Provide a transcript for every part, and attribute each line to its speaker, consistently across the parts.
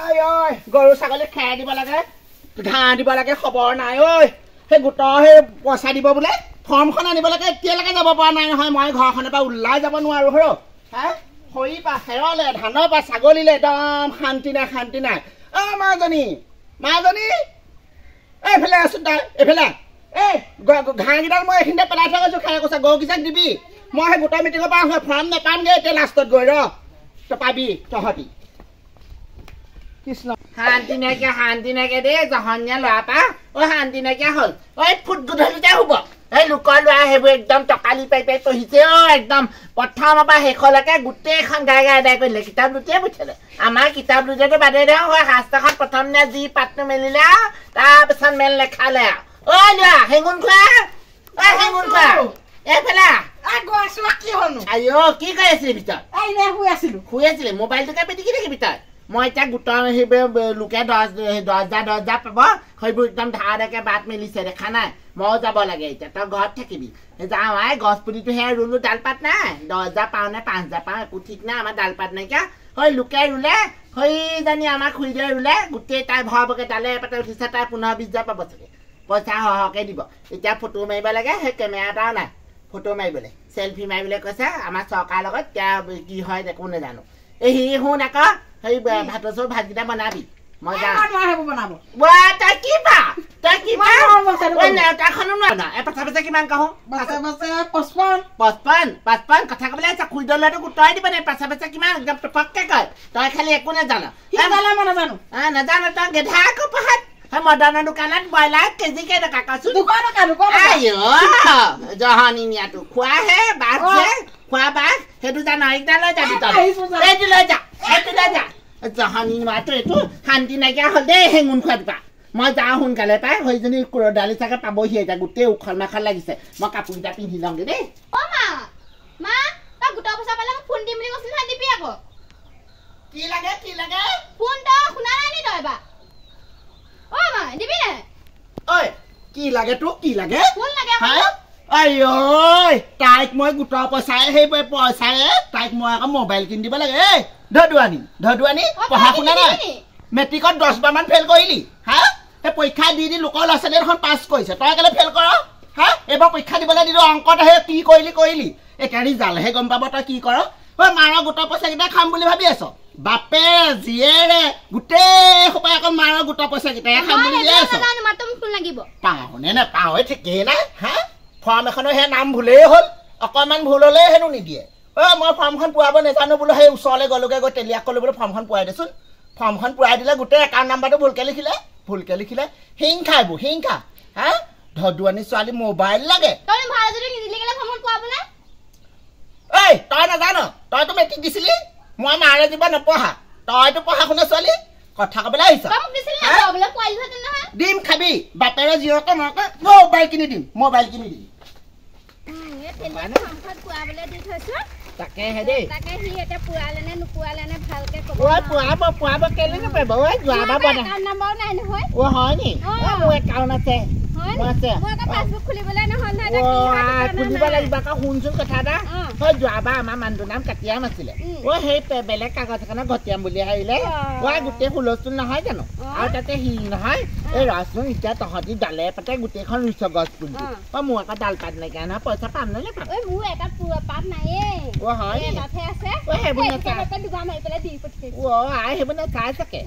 Speaker 1: আই ঐ গৰু ছাগলী খেৰ দিব লাগে ঘাঁহ দিব লাগে খবৰ নাই ঐ সেই গোটৰ সেই পইচা দিব বোলে ফৰ্মখন আনিব লাগে এতিয়ালৈকে যাব পৰা নাই নহয় মই ঘৰখনৰ পৰা ওলাই যাব নোৱাৰো হৰ হে খৰি পা খেৰলে ধানৰ পা ছাগলীলে একদম শান্তি নাই অ মাজনী এইফালে আছো তাই এইফালে এই ঘাঁহকেইডাল মই এইখিনিতে পেলাই থৈ গৈছো খেৰ কৈছা গৰুকেইটাক দিবি মই সেই গোটৰ মিটিঙৰ পৰা ফৰ্ম নাপামগৈ এতিয়া লাষ্টত গৈ ৰ তই পাবি তহঁতি কৃষ্ণ শান্তি নাইকিয়া দেই জহনীয়া ল'ৰা পা ঐ শান্তি নাইকিয়া হ'ল ঐ ফুট গধূলিতে হ'ব এই লোকৰ ল'ৰা সেইবোৰ একদম টকালি পাই পঢ়িছে অ একদম প্ৰথমৰ পৰা শেষলৈকে গোটেইখন গাই আদায় কৰিলে কিতাপ লুটিয়ে পঠিয়ালে আমাৰ কিতাপ লুটিয়াটো বাদে দিওঁ হয় শাস্ত্ৰখন প্ৰথম দিনা যি পাতটো মেলিলে তাৰপিছত মেল লেখালে ঐ ল'ৰা হেঙুন খোৱা এইফালে আইঅ কি কৰি আছিলি ভিতৰত শুই আছিলি মোবাইলটোকে পিটিকি থাকিবি তই মই এতিয়া গোটৰ লোকে দহ পাব সেইবোৰ একদম ধাৰকে বাট মেলিছে দেখা নাই ময়ো যাব লাগে এতিয়া তই ঘৰত থাকিবি যাওঁ আই গছ পুলিটো সেয়া ৰুলো ডালপাত নাই 10,000 পাওঁ নে 5,000 পাওঁ একো ঠিক নাই আমাৰ ডালপাত নাইকিয়া সেই লোকে ৰুলে সেইজনী আমাক খুৰীদেৱে ৰুলে গোটেই তাই ভৰবকে ডালে এপাতে উঠিছে তাই 15-20,000 পাব চাগে পইচা সৰহকৈ দিব এতিয়া ফটো মাৰিব লাগে সেই কেমেৰা এটাও নাই ফটো মাৰিবলৈ চেলফি মাৰিবলৈ কৈছে আমাৰ চৰকাৰৰ লগত এতিয়া কি হয় একো নাজানো এই শুন আকৌ সেই ভাতৰ চৌৰ ভাতকেইটা বনাবি মই যাওঁ তই কি পা নেওতাখনো নোৱাৰা পাছা কিমান কওঁ 55 কথা কবলৈ আছে খুৰীদেউ ল'ৰাটো গোটাই দিব নাই পাছা কিমান একদম টপককে কয় তই খালি একো নাজানো নাজানো তই গেধা আকৌ পঢ়াত সেই মদনৰ দোকানত ব্ৰইলাৰ কেজি কেইটকা কচোন জহনী নিয়াটো খোৱাহে বাঘ খোৱা বাঘ সেইটো জানো এইকেইটা লৈ যাবি তই এইটো লৈ যা জহনী নিয়াটো এইটো শান্তি নাইকিয়া হ'ল দেই হেঙুন খোৱাটো পা মই যাওঁ সোনকালে পাই সেইজনী দালি চাগে পাবহি এতিয়া গোটেই উখল মাখল লাগিছে মই কাপোৰকেইটা পিন্ধি লওঁগে দেই কি লাগে ফোন তই শুনা নাই নি তই বা ঐ দিবি নে ঐ কি লাগে তোক কি লাগে ফোন লাগে আইঐ তাইক মই গোটৰ পইচাই সেই পইচাই তাইক মই আকৌ মোবাইল কিনি দিব লাগে এই ধদুৱানী পঢ়া শুনা নাই মেট্ৰিকত 10 বাৰ মান ফেল কৰিলি হা সেই পৰীক্ষা দি লোকৰ ল'ৰা ছোৱালী এখন পাছ কৰিছে তই কেলে ফেল কৰ হা এইবাৰ পৰীক্ষা দিবলৈ দিলোঁ অংকত আহে কি কৰিলি এতিয়া ৰিজাল্টহে গম পাব তই কি কৰ ঐ মাৰৰ গোটৰ পইচাকেইটা খাম বুলি ভাবি আছ বাপে জীয়েৰে গোটেই সোপাই আকৌ মাৰৰ গোটৰ পইচাকেইটাই খাম বুলি ভাবি আছ পাওঁনে নেপাওঁ ঠিকেই নাই হা ফৰ্ম এখনৰ সেই নাম ভুলেই হ'ল অকণমান ভুল হ'লে হেনো নিদিয়ে মই ফৰ্মখন পুৰাব নাজানো বোলো সেই ওচৰলৈ গ'লোগৈ গৈ তেলিয়াক ক'লো বোলো ফৰ্মখন পুৰাই দেচোন ফৰ্মখন পুৰাই দিলে গোটেই একাউণ্ট নাম্বাৰটো ভুলকৈ লিখিলে হিংসা হা ধদুৱানী ছোৱালী মোবাইল লাগে এই তই নাজানো তইতো মেট্ৰিক দিছিলি মই মাৰে দিব নপঢ়া তইতো পঢ়া শুনা ছোৱালী কথা ক'বলৈ আহিছ দিম খাবি বাপেৰে জীয়েকে মকে মোবাইল কিনি দিম তাকেহে দেই পুৰাব কেলে নাপাব যোৱাবাৰ হয় নি মোৰ একাউণ্ট আছে খুলিব লাগিব আকৌ শুনচোন কথা এটা যোৱাবাৰ আমাৰ মানুহটোৰ নাম কাটিয়াম আছিলে সেই বেলেগ কাগজ এখনত ঘটিয়াম বুলি আহিলে গোটেই হুলস্থুল নহয় জানো আৰু তাতে নহয় এই ৰচোন এতিয়া তহঁতি ডালে পাতে গোটেইখন ৰুইছ গছ পুলি মোৰ আকৌ ডাল পাত নাইকিয়া নহয় পইচা পাম নে নাপাম সেইবোৰ নাচাই চাগে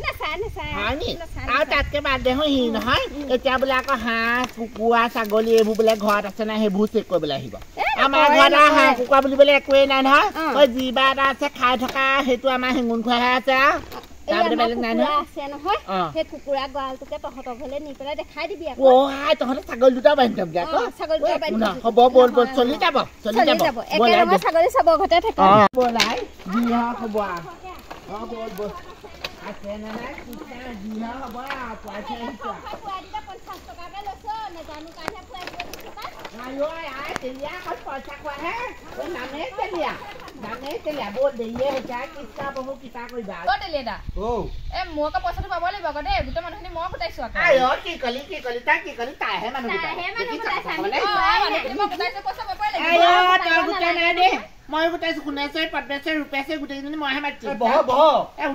Speaker 1: হয় নি আৰু তাতকে বাদ দে নহয় এতিয়া বোলে আকৌ হাঁহ কুকুৰা ছাগলী এইবোৰ বোলে ঘৰত আছে নাই সেইবোৰ চেক কৰিবলৈ আহিব আমাৰ ঘৰত হাঁহ কুকুৰা বুলিবলৈ একোৱেই নাই নহয় যিবা এটা আছে খাই থকা সেইটো আমাৰ হেঙুন খোৱাহে আছে আৰু বেলেগ নাই নহয় কুকুৰা গঁৰালটোকে তহঁতৰ ঘৰলৈ নি পেলাই দেখাই দিবি তহঁতে ছাগলী দুটা বান্ধি যাবগে হ'ব বল চলি যাব ছাগলী চাব ঘৰতে থাকে বলাই হ'ব আছে না নাই জিহা হ'ব পইচা তেলিয়া পইচা খোৱাহে নামে তেলিয়া বৰ দেৰিয়ে হৈছে কিস্তা বহু কিতা কৰিবা
Speaker 2: মোৰ আকৌ পইচাটো পাব লাগিব আকৌ দেই গোটেই মানুহখিনি মই গোটাইছো
Speaker 1: কি কলি তাইহে মানুহ মই গোটাইছো শুনেছই পদ্মেছই ৰূপেছই গোটেইজনী মইহে মাতিছো
Speaker 3: বহ বহ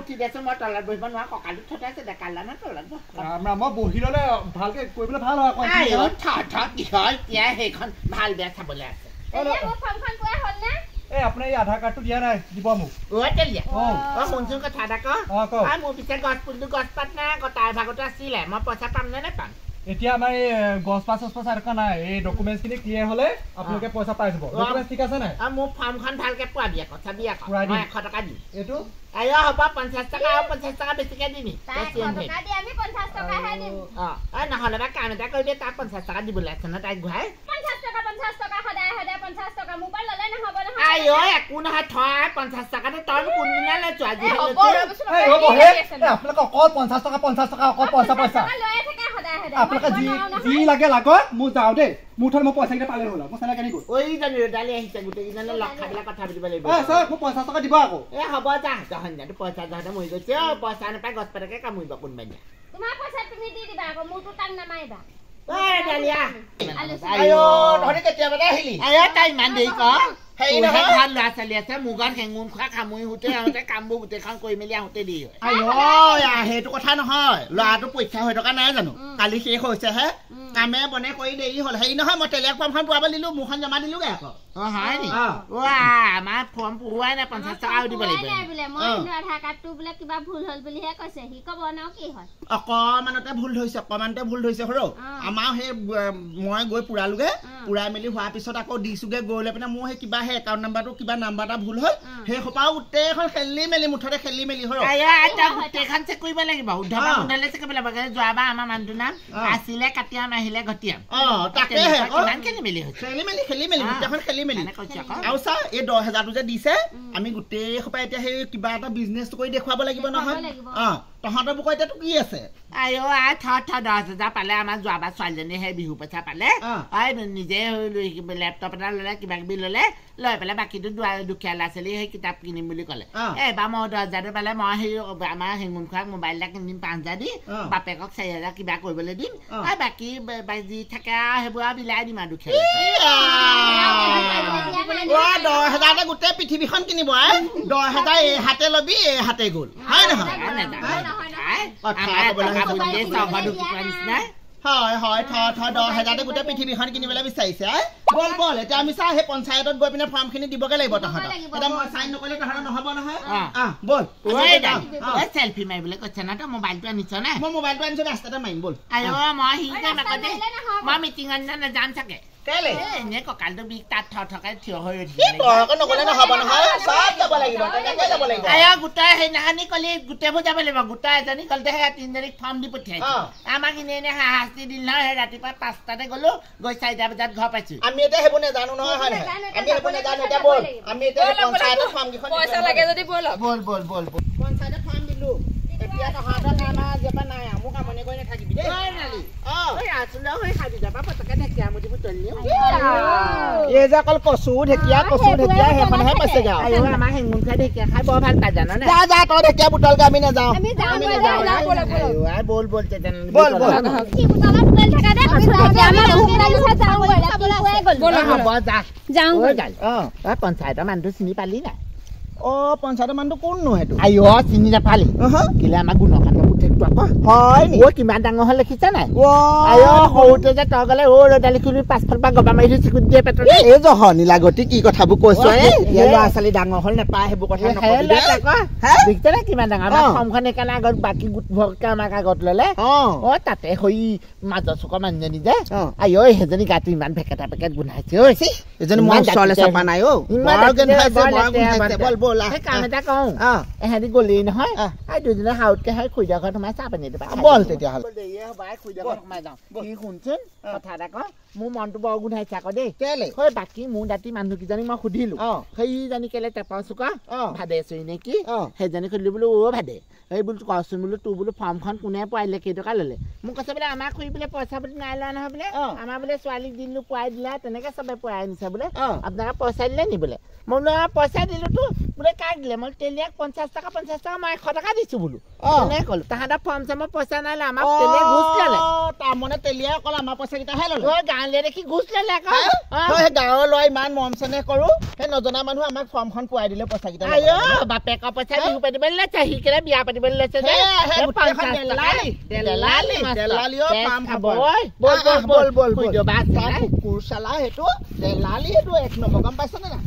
Speaker 1: উঠি দেছো মই তলত বহিব নোৱাৰা কঁকালত থটাইছে দেখালা না তলত
Speaker 3: মই বহি ল'লে ভালকে কৰিবলৈ ভাল হয়
Speaker 1: কি হয় এতিয়া সেইখন ভাল বেয়া চাবলৈ আছে
Speaker 3: আপোনাৰ এই আধাৰ কাৰ্ডটো দিয়া নাই দিব মোক
Speaker 1: তেলিয়া শুনচোন কথা এটা ক মোৰ পিছে গছ পুলিটো গছ পাত নাই আকৌ তাৰ ভাগতো আছিলে মই পইচা পাম নে নেপাম
Speaker 3: এতিয়া আমাৰ এই গছ পাছ আৰু নাই এই ডকুমেণ্টছখিনি ক্লিয়াৰ হ'লে আপোনালোকে পইচা পাই যাব ডকুমেণ্টছ ঠিক আছে নাই
Speaker 1: মোৰ ফৰ্মখন ভালকে পোৱাবি আকৌ চাবি আকৌ মই 100 টকা দিম
Speaker 3: এইটো
Speaker 1: আইয়া হ'ব 50 টকা আৰু 50 টকা বেছিকে দিবি নহ'লে বা কাম এটা কৰিবি তাক 50 টকা দিবলৈ আছে ন তাইক ঘূৰাই
Speaker 2: 50 টকা সদায় 50 টকা মোবাইল ল'লে নহ'ব নহয়
Speaker 1: আইও একো নহয় থয় 50 টকাটো তই কোনদিনা লৈছো আজি
Speaker 3: আপোনালোকে অকল 50 টকা অকল পইচা আপোনালোকে যি লাগে লাগক মোৰ যাওঁ দেই মোৰ ঠাইত মই পইচাকেইটা পালে হ'ল মই চালে কেনেকৈ
Speaker 1: ঐ জানি ৰদালি আহিছে গোটেইকেইজনে লগ খাই পেলাই কথা পাতিব লাগিব
Speaker 3: ছাৰ মোক 50 টকা দিব আকৌ
Speaker 1: হ'ব যা জহনজাটো পইচা জহতে মৰি গৈছে পইচা নাপাই গছ পাতকে কামুৰিব কোনোবাই
Speaker 2: তোমাৰ পইচা তুমি দি দিবা আকৌ মোৰটো টান নামাৰিবা
Speaker 1: তাই ইমান দেৰি ক ভাল ল'ৰা ছোৱালী আছে মুগাত হেঙুন খোৱা খামুৰি হোতে আহোঁতে কামবোৰ গোটেইখন কৰি মেলি আহোঁতে দেৰি হয় সেইটো কথা নহয় ল'ৰাটো পৰীক্ষা হৈ থকা নাই জানো কালি শেষ হৈছেহে কামে বনে কৰি দেৰি হ'ল হেৰি নহয় মই টেলিয়াক ফৰ্মখন পুৰাব দিলো মোৰখন জমা দিলোগে আকৌ হয় নি আমাৰ ফৰ্ম পুৰুৱাই নাই 50 টকা দিব লাগিব
Speaker 2: আধাৰ কাৰ্ডটো বোলে কিবা ভুল হ'ল বুলিহে কৈছে সি ক'ব ন কি হয়
Speaker 1: অকমানতে ভুল ধৰিছে সৰু আমাৰ সেই মই গৈ পুৰালোগে পুৰাই মেলি হোৱাৰ পিছত আকৌ দিছোগে গৈ লৈ পিনে মোৰ সেই কিবা সেই একাউণ্ট নাম্বাৰটো কিবা নাম্বাৰ এটা ভুল হ'ল সেই সোপাও গোটেইখন খেলি মেলি মুঠতে খেলি মেলি সৰু গোটেইখন চেক কৰিব লাগিব চেক কৰিব লাগিব যোৱাবাৰ আমাৰ মানুহটোৰ নাম আছিলে কাটিয়াম আহিলে ঘটিয়াম খেলি মেলি গোটেইখন খেলি মেলি আৰু চা এই 10,000টো যে দিছে আমি গোটেই সোপাই এতিয়া সেই কিবা এটা বিজনেছ কৰি দেখুৱাব লাগিব নহয় তহঁতৰ বুকৰ এতিয়াতো কি আছে আইও 10,000 পালে আমাৰ যোৱাবাৰ ছোৱালীজনীয়ে সেই বিহু পইচা পালে নিজে লেপটপ এটা ল'লে কিবা কিবি ল'লে লৈ পেলাই বাকীটো দুখীয়া ল'ৰা ছোৱালী সেই কিতাপ কিনিম বুলি ক'লে এইবাৰ মই 10,000 পালে মই সেই আমাৰ হেঙুন খোৱাক মোবাইল এটা কিনিম 5,000 দি বাপেকক 4,000 কিবা কৰিবলৈ দিম আৰু বাকী যি থাকে সেইবোৰ আৰু বিলাই দিম আৰু দুখীয়া 10,000 গোটেই পৃথিৱীখন কিনিব 10,000 এই হাতে ল'বি এই হাতে গ'ল হয় নহয় হয় 10,000 গোটেই পৃথিৱীখন কিনিবলৈ বিচাৰিছে বল এতিয়া আমি চা সেই পঞ্চায়তত গৈ পিনে ফৰ্মখিনি দিবগে লাগিব তহঁতক এতিয়া মই চাইন নকৰিলে তহঁতৰ নহ'ব নহয় বল চেলফি মাৰিবলৈ কৈছে না তই মোবাইলটো আনিছ নে মই মোবাইলটো আনিছো ৰাস্তাতে মাৰিম বল মই মিটিঙত নাযাম চাগে কেলে এনে কঁকালটো বিষ তাত থকাই থিয় হৈ নগ'লে নহ'ব নহয় চব যাব লাগিব গোটাই সেইদিনাখনি কলি গোটেইবোৰ যাব লাগিব গোটাই এজনী কলতে সেই 3জনীক ফৰ্ম দি পঠিয়াইছে আমাক এনে শাস্তি দিল নহয় সেই ৰাতিপুৱা 5টাতে গ'লো গৈ 4টা বজাত ঘৰ পাইছো আমি এতিয়া সেইবোৰ নাজানো নহয় হয় আমি সেইবোৰ নাজানো এতিয়া বল আমি এতিয়া পঞ্চায়তৰ ফৰ্মকেইখন পইচা লাগে যদি বল পঞ্চায়তৰ ফৰ্ম দিলো এতিয়া তহঁতৰ কাম যেপা নাই মোক আমনি কৰি নাথাকিবি দেই এই যে অকল কচু ঢেকীয়া সেইখনহে পাইছেগে আমাৰ হেঙুন খাই ঢেকীয়া খাই বৰ ভাল পাই জানো যা তই ঢেকীয়া বুটলকে আমি নাযাওঁ বল পঞ্চায়তৰ মানুহটো চিনি পালি নাই পঞ্চায়তৰ মানুহটো কোননো সেইটো চিনি নাপালি কেলে আমাৰ গুণকান্ত পুতেকটো আকৌ হয় কিমান ডাঙৰ হ'ল দেখিছা নাই সৰুতে যে তই গ'লে ৰদালিখিনি পাছফালৰ পৰা গবা মাৰি চিকুট দিয়ে পেটত এই জহনী লাগতি কি কথাবোৰ কৈছ ল'ৰা ছোৱালী ডাঙৰ হ'ল নেপায় সেইবোৰ কথা দেখিছে নে কিমান ডাঙৰ আমাৰ ফৰ্মখন সেইকাৰণে আগত বাকী গোট ভৰকে আমাক আগত ল'লে তাতে হৈ মাজৰ চুকৰ মানুহজনী যে সেইজনী গাটো ইমান ভেকেটা পেকেট গোন্ধাইছে এজনী মই ওচৰলৈ চাপা নাই কাম এটা কওঁ এহেঁতি গ'লেই নহয় দুজনে হাউতকে হয় খুৰীদেউৰ ঘৰত সোমাই চাহ পানী বল তেতিয়াহ'লে খুৰীদেউৰ ঘৰত সোমাই যাওঁ কি শুনচোন কথা এটা কওঁ মোৰ মনটো বৰ গোন্ধাইছে আকৌ দেই কেলে হয় বাকী মোৰ দাঁতি মানুহকেইজনীক মই সুধিলো সেইজনী কেলে টেপাও চুকা ভাদে চুই নে কি সেইজনী সুধিলো বোলো ভাদে এই বোলো কচোন বোলো তোৰ বোলো ফৰ্মখন কোনে পোৱাইলে কেইটকা ল'লে মোক কৈছে বোলে আমাক খুৰি বোলে পইচা পাতি নাই লোৱা নহয় বোলে আমাৰ বোলে ছোৱালীক দিলো পোৱাই দিলে তেনেকে চবে পোৱাই আনিছে বোলে আপোনালোকে পইচা দিলে নি বোলে মই বোলো পইচা দিলোতো বোলে কাক দিলে মই তেলিয়াক 50 টকা মই 100 টকা দিছো বোলো এনে কলো তাহাঁতে ফৰ্ম চামৰ পইচা নাইলে আমাক তেলিয়া ঘুষ ল'লে তাৰ মানে তেলিয়া অকল আমাৰ পইচা কিটা হে ল'লে ওই গাঁৱলে দেখি ঘুষ ল'লে আকৌ মই গাঁৱৰ লয় ইমান মৰম চেনেহ কৰো হে নজনা মানুহ আমাক ফৰ্মখন পুৱাই দিলে পইচা কিটা আয়ো বাপেকৰ পইচা বিহু পাতিবলৈ লৈছে হিকেৰে বিয়া পাতিবলৈ লৈছে যে দেলালি ও পাম খাব বল কুকুৰ চালা হেতু দেলালি হেতু এক নম্বৰ গম পাইছনে না